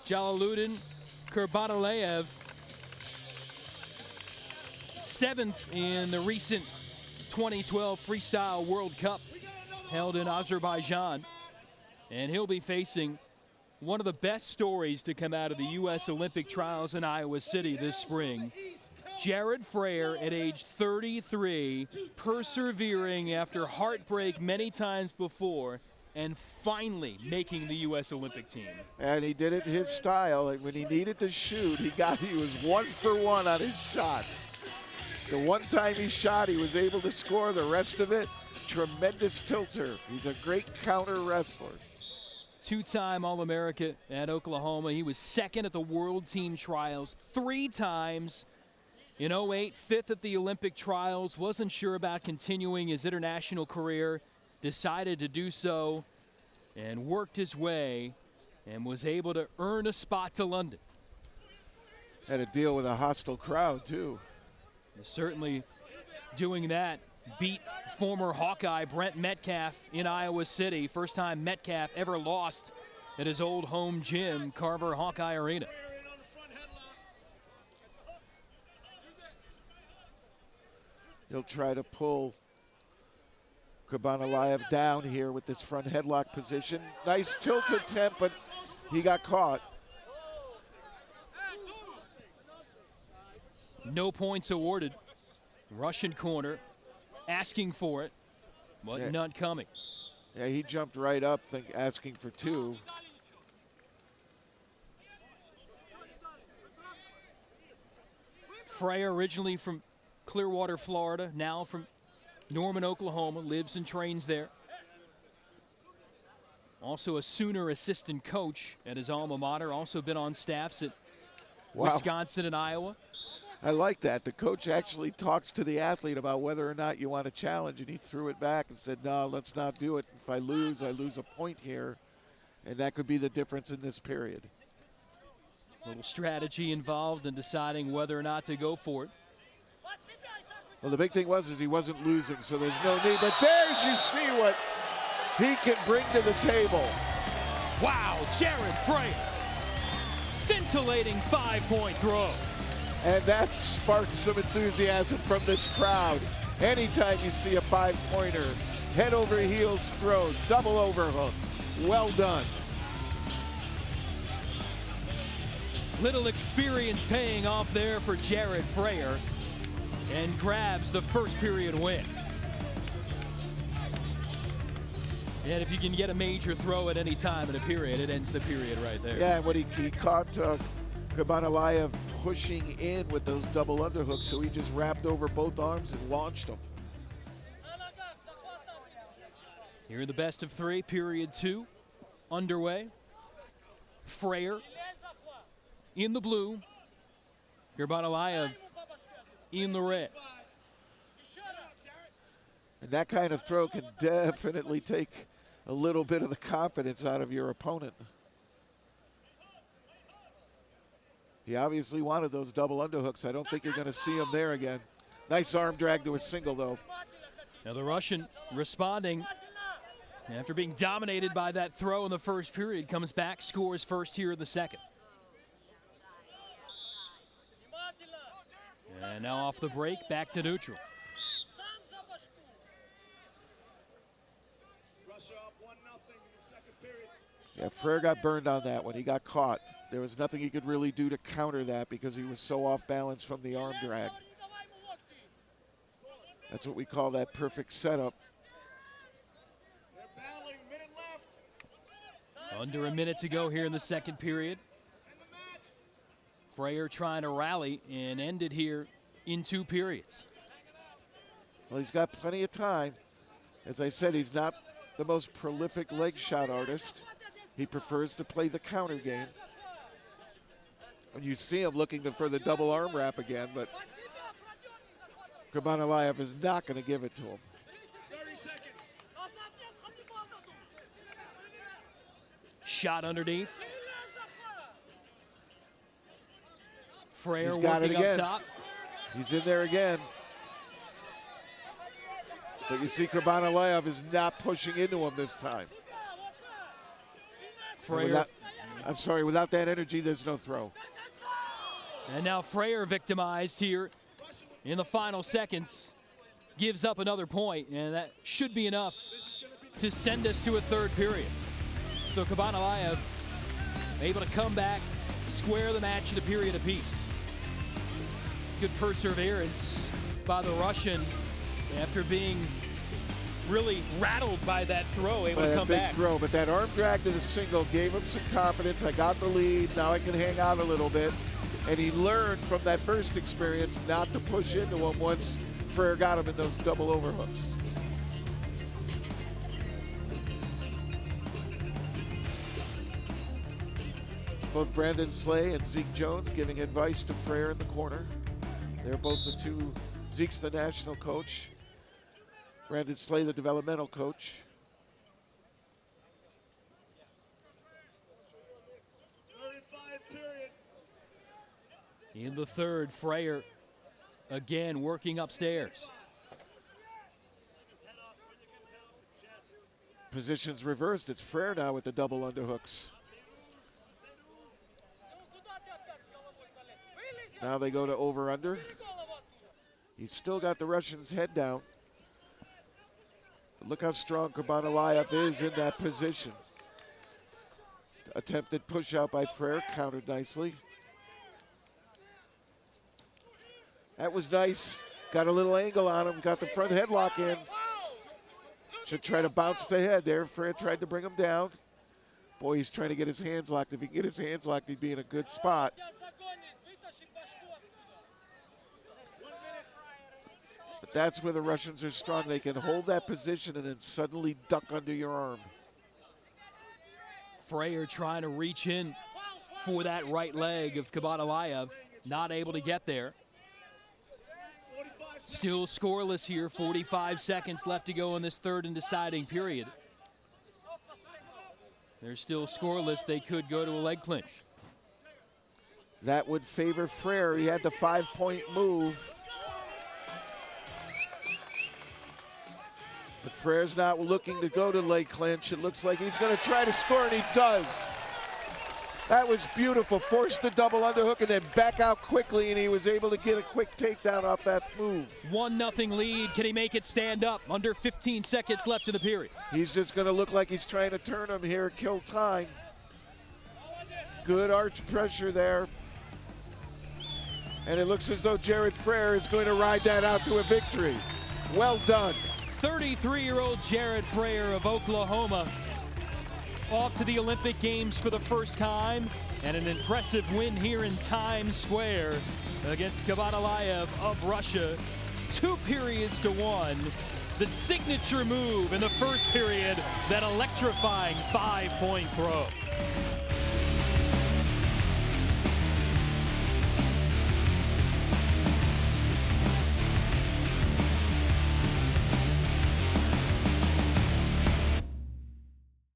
Dzhalaludin Kurbanaliev, 7th in the recent 2012 Freestyle World Cup held in Azerbaijan. And he'll be facing one of the best stories to come out of the U.S. Olympic trials in Iowa City this spring. Jared Frayer at age 33, persevering after heartbreak many times before, and finally making the U.S. Olympic team. And he did it his style. And when he needed to shoot, he was 1 for 1 on his shots. The one time he shot, he was able to score. The rest of it, tremendous tilter. He's a great counter wrestler. Two-time All-America at Oklahoma. He was 2nd at the World Team Trials 3 times. In 08, 5th at the Olympic trials. Wasn't sure about continuing his international career. Decided to do so and worked his way and was able to earn a spot to London. Had to deal with a hostile crowd, too. Certainly doing that. Beat former Hawkeye Brent Metcalf in Iowa City. First time Metcalf ever lost at his old home gym, Carver Hawkeye Arena. He'll try to pull Kurbanaliev down here with this front headlock position. Nice tilt attempt, but he got caught. No points awarded. Russian corner asking for it, but none coming. Yeah, he jumped right up asking for 2. Frayer, originally from Clearwater, Florida, now from Norman, Oklahoma, lives and trains there. Also a Sooner assistant coach at his alma mater, also been on staffs at Wisconsin and Iowa. I like that. The coach actually talks to the athlete about whether or not you want to challenge, and he threw it back and said, no, let's not do it. If I lose a point here, and that could be the difference in this period. A little strategy involved in deciding whether or not to go for it. Well, the big thing was he wasn't losing, so there's no need. But there's you see what he can bring to the table. Wow, Jared Frayer, scintillating 5-point throw. And that sparked some enthusiasm from this crowd. Anytime you see a 5-pointer, head over heels throw, double overhook, well done. Little experience paying off there for Jared Frayer, and grabs the first period win. And if you can get a major throw at any time in a period, it ends the period right there. Yeah, and when he caught Kurbanaliev pushing in with those double underhooks, so he just wrapped over both arms and launched him. Here in the best of 3, period 2 underway. Frayer in the blue, Kurbanaliev in the red. And that kind of throw can definitely take a little bit of the confidence out of your opponent. He obviously wanted those double underhooks. I don't think you're going to see him there again. Nice arm drag to a single, though. Now the Russian responding after being dominated by that throw in the first period, comes back, scores first here in the second. And now off the break, back to neutral. Yeah, Frayer got burned on that one. He got caught. There was nothing he could really do to counter that because he was so off balance from the arm drag. That's what we call that perfect setup. Under a minute to go here in the second period. Frayer trying to rally and end it here in 2 periods. Well, he's got plenty of time. As I said, he's not the most prolific leg shot artist. He prefers to play the counter game. And you see him looking for the double arm wrap again, but Kurbanaliev is not going to give it to him. 30 seconds. Shot underneath. Frayer He's got it working again. up top. He's in there again. But you see Kurbanaliev is not pushing into him this time. Frayer I'm sorry, without that energy, there's no throw. And now Frayer victimized here in the final seconds. Gives up another point, and that should be enough to send us to a third period. So Kurbanaliev able to come back, square the match at a period apiece. Good perseverance by the Russian after being really rattled by that throw, able to come back. Throw, but that arm drag to the single gave him some confidence. I got the lead, now I can hang out a little bit. And he learned from that first experience not to push into him once Frayer got him in those double overhooks. Both Brandon Slay and Zeke Jones giving advice to Frayer in the corner. They're both the two. Zeke's the national coach. Brandon Slay, the developmental coach. In the third, Frayer again working upstairs. Positions reversed. It's Frayer now with the double underhooks. Now they go to over-under. He's still got the Russians' head down. But look how strong Kurbanaliev is in that position. Attempted push out by Frayer, countered nicely. That was nice. Got a little angle on him, got the front headlock in. Should try to bounce the head there. Frayer tried to bring him down. Boy, he's trying to get his hands locked. If he can get his hands locked, he'd be in a good spot. But that's where the Russians are strong. They can hold that position and then suddenly duck under your arm. Frayer trying to reach in for that right leg of Kurbanaliev. Not able to get there. Still scoreless here, 45 seconds left to go in this third and deciding period. They're still scoreless. They could go to a leg clinch. That would favor Frayer. He had the 5-point move. But Frayer's not looking to go to leg clinch. It looks like he's going to try to score, and he does. That was beautiful. Forced the double underhook and then back out quickly, and he was able to get a quick takedown off that move. 1-0 lead. Can he make it stand up? Under 15 seconds left in the period. He's just going to look like he's trying to turn him here, kill time. Good arch pressure there. And it looks as though Jared Frayer is going to ride that out to a victory. Well done. 33-year-old Jared Frayer of Oklahoma off to the Olympic Games for the first time, and an impressive win here in Times Square against Kurbanaliev of Russia. 2-1. The signature move in the first period, that electrifying 5-point throw.